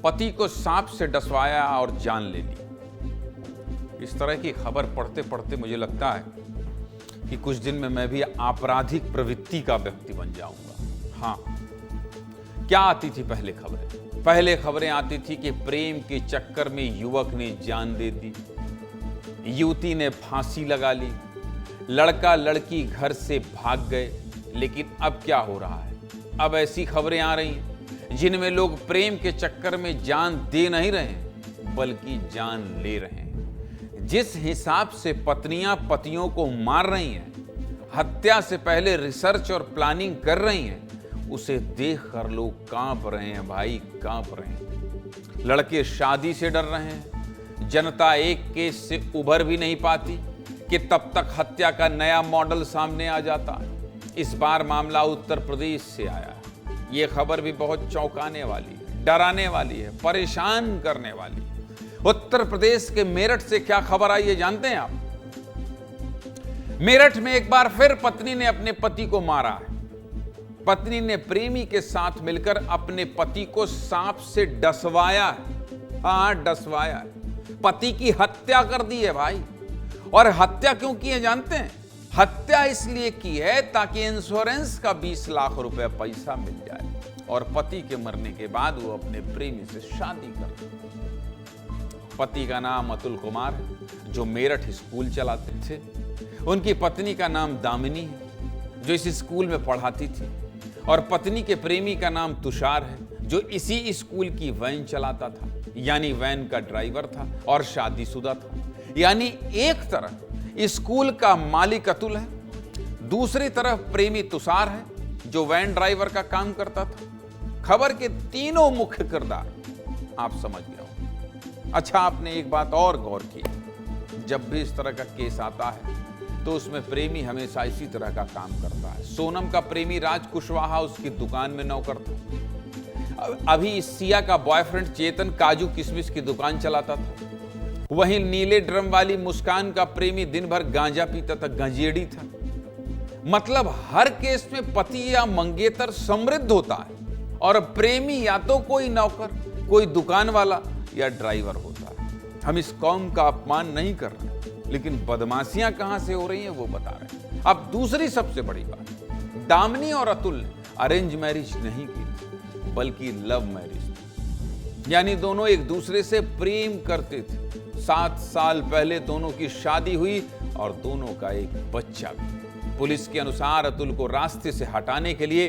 पति को सांप से डसवाया और जान ले ली। इस तरह की खबर पढ़ते पढ़ते मुझे लगता है कि कुछ दिन में मैं भी आपराधिक प्रवृत्ति का व्यक्ति बन जाऊंगा। हाँ, क्या आती थी पहले खबरें? पहले खबरें आती थी कि प्रेम के चक्कर में युवक ने जान दे दी, युवती ने फांसी लगा ली, लड़का लड़की घर से भाग गए। लेकिन अब क्या हो रहा है? अब ऐसी खबरें आ रही हैं जिनमें लोग प्रेम के चक्कर में जान दे नहीं रहे हैं, बल्कि जान ले रहे हैं। जिस हिसाब से पत्नियां पतियों को मार रही हैं, हत्या से पहले रिसर्च और प्लानिंग कर रही हैं, उसे देखकर लोग कांप रहे हैं भाई, कांप रहे हैं। लड़के शादी से डर रहे हैं। जनता एक केस से उभर भी नहीं पाती कि तब तक हत्या का नया मॉडल सामने आ जाता है। इस बार मामला उत्तर प्रदेश से आया है। ये खबर भी बहुत चौंकाने वाली है, डराने वाली है, परेशान करने वाली है। उत्तर प्रदेश के मेरठ से क्या खबर आई है जानते हैं आप? मेरठ में एक बार फिर पत्नी ने अपने पति को मारा है। पत्नी ने प्रेमी के साथ मिलकर अपने पति को सांप से डसवाया है। हाँ, डसवाया है। पति की हत्या कर दी है भाई। और हत्या क्यों की है जानते हैं? हत्या इसलिए की है ताकि इंश्योरेंस का 20 लाख रुपए पैसा मिल जाए और पति के मरने के बाद वो अपने प्रेमी से शादी कर ले। पति का नाम अतुल कुमार है, जो मेरठ स्कूल चलाते थे। उनकी पत्नी का नाम दामिनी है, जो इस स्कूल में पढ़ाती थी। और पत्नी के प्रेमी का नाम तुषार है, जो इसी स्कूल की वैन चलाता था, यानी वैन का ड्राइवर था और शादीशुदा था। यानी एक तरफ स्कूल का मालिक अतुल है, दूसरी तरफ प्रेमी तुषार है, जो वैन ड्राइवर का काम करता था। खबर के तीनों मुख्य किरदार आप समझ गए हो। अच्छा, आपने एक बात और गौर की, जब भी इस तरह का केस आता है तो उसमें प्रेमी हमेशा इसी तरह का काम करता है। सोनम का प्रेमी राज कुशवाहा उसकी दुकान में नौकर था। अभी सिया का बॉयफ्रेंड चेतन काजू किशमिश की दुकान चलाता था। वहीं नीले ड्रम वाली मुस्कान का प्रेमी दिन भर गांजा पीता था, गंजेड़ी था। मतलब हर केस में पति या मंगेतर समृद्ध होता है और प्रेमी या तो कोई नौकर, कोई दुकान वाला या ड्राइवर होता है। हम इस कौम का अपमान नहीं कर रहे, लेकिन बदमाशियां कहां से हो रही हैं वो बता रहे हैं। अब दूसरी सबसे बड़ी बात, दामिनी और अतुल ने अरेंज मैरिज नहीं की थी, बल्कि लव मैरिज थी। यानी दोनों एक दूसरे से प्रेम करते थे। 7 साल पहले दोनों की शादी हुई और दोनों का एक बच्चा भी। पुलिस के अनुसार अतुल को रास्ते से हटाने के लिए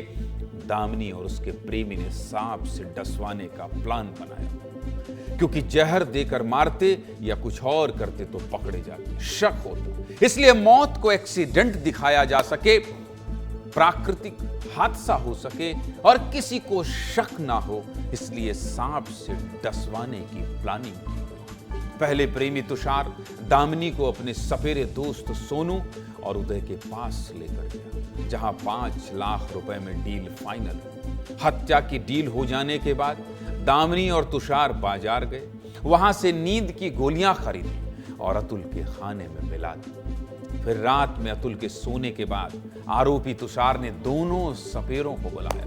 दामिनी और उसके प्रेमी ने सांप से डसवाने का प्लान बनाया, क्योंकि जहर देकर मारते या कुछ और करते तो पकड़े जाते, शक होता। इसलिए मौत को एक्सीडेंट दिखाया जा सके, प्राकृतिक हादसा हो सके और किसी को शक ना हो, इसलिए सांप से डसवाने की प्लानिंग की। पहले प्रेमी तुषार दामिनी को अपने सपेरे दोस्त सोनू और उदय के पास लेकर गया, जहां 5 लाख रुपए में डील फाइनल। हत्या की डील हो जाने के बाद दामिनी और तुषार बाजार गए, वहां से नींद की गोलियां खरीदी और अतुल के खाने में मिला दी। फिर रात में अतुल के सोने के बाद आरोपी तुषार ने दोनों सपेरों को बुलाया,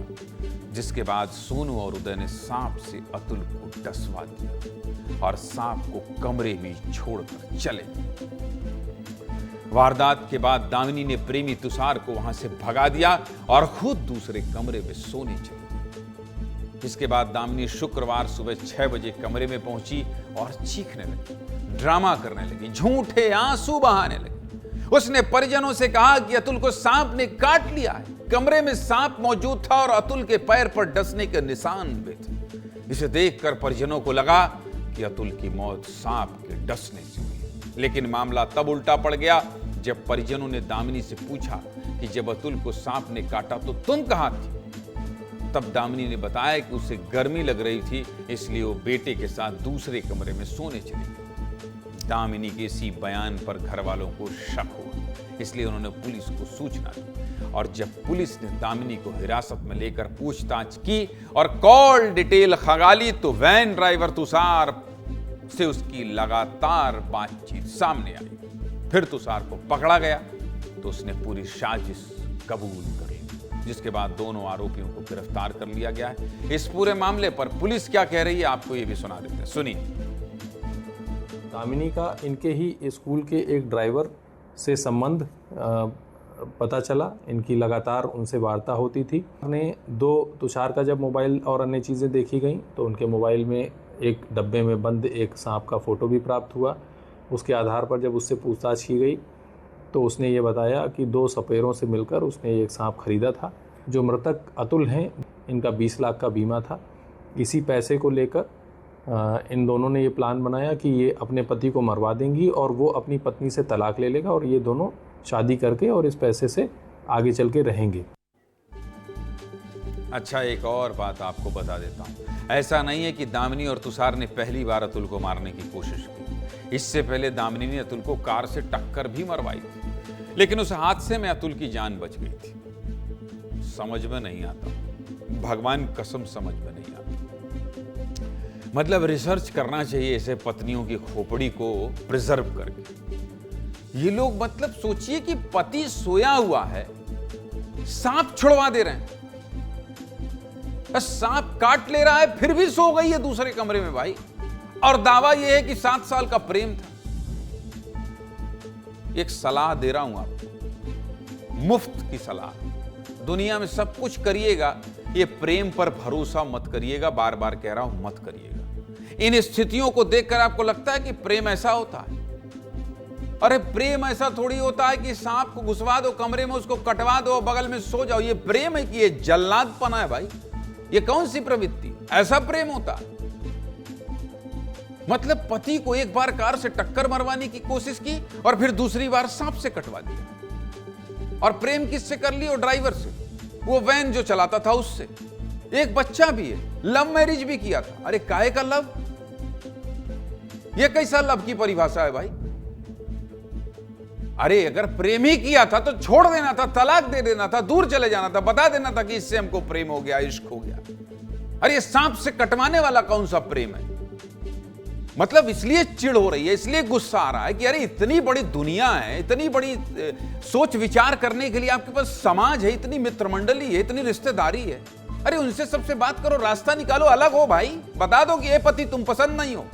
जिसके बाद सोनू और उदय ने सांप से अतुल को डसवा दिया और सांप को कमरे में छोड़कर चले। वारदात के बाद दामिनी ने प्रेमी तुषार को वहां से भगा दिया और खुद दूसरे कमरे में सोने चली। इसके बाद दामिनी शुक्रवार सुबह 6 बजे कमरे में पहुंची और चीखने लगी, ड्रामा करने लगी, झूठे आंसू बहाने लगी। उसने परिजनों से कहा कि अतुल को सांप ने काट लिया है। कमरे में सांप मौजूद था और अतुल के पैर पर डसने के निशान भी थे। इसे देखकर परिजनों को लगा कि अतुल की मौत सांप के डसने से हुई। लेकिन मामला तब उल्टा पड़ गया जब परिजनों ने दामिनी से पूछा कि जब अतुल को सांप ने काटा तो तुम कहां थी? तब दामिनी ने बताया कि उसे गर्मी लग रही थी, इसलिए वो बेटे के साथ दूसरे कमरे में सोने चली गई। दामिनी के इसी बयान पर घर वालों को शक हुआ, इसलिए उन्होंने पुलिस को सूचना दी। और जब पुलिस ने दामिनी को हिरासत में लेकर पूछताछ की और कॉल डिटेल खंगाली तो वैन ड्राइवर तुषार से उसकी लगातार बातचीत सामने आई। फिर तुषार को पकड़ा गया तो उसने पूरी साजिश कबूल कर ली। जिसके बाद दोनों आरोपियों को गिरफ्तार कर लिया गया है। इस पूरे मामले पर पुलिस क्या कह रही है आपको ये भी सुना देते हैं, सुनिए। दामिनी का इनके ही स्कूल के एक ड्राइवर से संबंध पता चला। इनकी लगातार उनसे वार्ता होती थी। तुषार का जब मोबाइल और अन्य चीज़ें देखी गई तो उनके मोबाइल में एक डब्बे में बंद एक सांप का फ़ोटो भी प्राप्त हुआ। उसके आधार पर जब उससे पूछताछ की गई तो उसने ये बताया कि 2 सपेरों से मिलकर उसने एक सांप खरीदा था। जो मृतक अतुल हैं, इनका 20 लाख का बीमा था। इसी पैसे को लेकर इन दोनों ने ये प्लान बनाया कि ये अपने पति को मरवा देंगी और वो अपनी पत्नी से तलाक ले लेगा और ये दोनों शादी करके और इस पैसे से आगे चल के रहेंगे। अच्छा, एक और बात आपको बता देता हूं, ऐसा नहीं है कि दामिनी और तुषार ने पहली बार अतुल को मारने की कोशिश की। इससे पहले दामिनी ने अतुल को कार से टक्कर भी मरवाई थी, लेकिन उस हादसे में अतुल की जान बच गई थी। समझ में नहीं आता, भगवान कसम समझ में नहीं आता। मतलब रिसर्च करना चाहिए ऐसे पत्नियों की खोपड़ी को प्रिजर्व करके। ये लोग मतलब सोचिए कि पति सोया हुआ है, सांप छुड़वा दे रहे हैं, सांप काट ले रहा है, फिर भी सो गई है दूसरे कमरे में भाई, और दावा यह है कि 7 साल का प्रेम था। एक सलाह दे रहा हूं आपको, मुफ्त की सलाह। दुनिया में सब कुछ करिएगा, ये प्रेम पर भरोसा मत करिएगा। बार बार कह रहा हूं, मत करिएगा। इन स्थितियों को देखकर आपको लगता है कि प्रेम ऐसा होता है। अरे प्रेम ऐसा थोड़ी होता है कि सांप को घुसवा दो कमरे में, उसको कटवा दो, बगल में सो जाओ। ये प्रेम है कि ये जल्लादपना है भाई? ये कौन सी प्रवृत्ति? ऐसा प्रेम होता है? मतलब पति को एक बार कार से टक्कर मरवाने की कोशिश की और फिर दूसरी बार सांप से कटवा दिया। और प्रेम किससे कर ली? वो ड्राइवर से, वो वैन जो चलाता था उससे। एक बच्चा भी है, लव मैरिज भी किया था। अरे काहे का लव? ये कैसा लव की परिभाषा है भाई? अरे अगर प्रेम ही किया था तो छोड़ देना था, तलाक दे देना था, दूर चले जाना था, बता देना था कि इससे हमको प्रेम हो गया, इश्क हो गया। अरे ये सांप से कटवाने वाला कौन सा प्रेम है? मतलब इसलिए चिढ़ हो रही है, इसलिए गुस्सा आ रहा है कि अरे इतनी बड़ी दुनिया है, इतनी बड़ी सोच विचार करने के लिए आपके पास समाज है, इतनी मित्रमंडली है, इतनी रिश्तेदारी है। अरे उनसे सबसे बात करो, रास्ता निकालो, अलग हो भाई। बता दो कि ये पति तुम पसंद नहीं हो।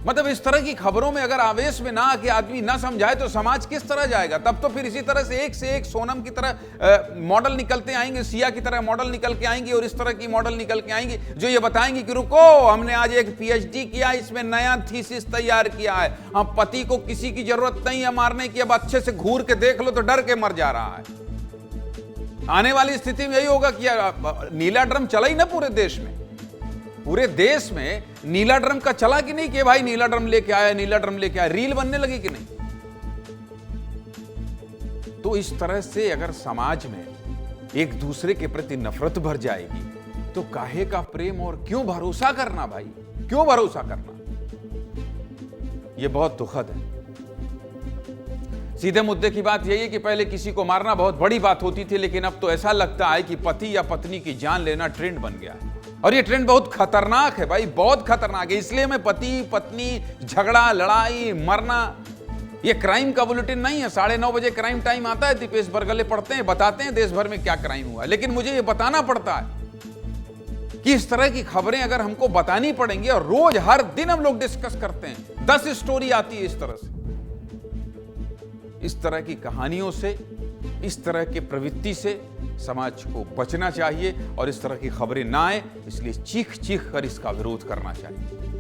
मतलब इस तरह की खबरों में अगर आवेश में ना आके आदमी ना समझाए तो समाज किस तरह जाएगा? तब तो फिर इसी तरह से एक सोनम की तरह मॉडल निकलते आएंगे, सिया की तरह मॉडल निकल के आएंगी और इस तरह की मॉडल निकल के आएंगी जो ये बताएंगी कि रुको, हमने आज एक PhD किया, इसमें नया थीसिस तैयार किया है। हम पति को किसी की जरूरत नहीं है मारने की, अब अच्छे से घूर के देख लो तो डर के मर जा रहा है। आने वाली स्थिति में यही होगा कि नीला ड्रम चला ही ना पूरे देश में। पूरे देश में नीला ड्रम का चला कि नहीं कि भाई नीला ड्रम लेके आया, नीला ड्रम लेके आया, रील बनने लगी कि नहीं? तो इस तरह से अगर समाज में एक दूसरे के प्रति नफरत भर जाएगी तो काहे का प्रेम और क्यों भरोसा करना भाई? क्यों भरोसा करना? यह बहुत दुखद है। सीधे मुद्दे की बात यही है कि पहले किसी को मारना बहुत बड़ी बात होती थी, लेकिन अब तो ऐसा लगता है कि पति या पत्नी की जान लेना ट्रेंड बन गया है। और ये ट्रेंड बहुत खतरनाक है भाई, बहुत खतरनाक है। इसलिए मैं पति पत्नी झगड़ा, लड़ाई, मरना, ये क्राइम का बुलेटिन नहीं है। 9:30 बजे क्राइम टाइम आता है, दीपेश बरगले पढ़ते हैं, बताते हैं देश भर में क्या क्राइम हुआ। लेकिन मुझे ये बताना पड़ता है कि इस तरह की खबरें अगर हमको बतानी पड़ेंगी, और रोज हर दिन हम लोग डिस्कस करते हैं, 10 स्टोरी आती है इस तरह से। इस तरह की कहानियों से, इस तरह के प्रवृत्ति से समाज को बचना चाहिए और इस तरह की खबरें ना आए, इसलिए चीख चीख कर इसका विरोध करना चाहिए।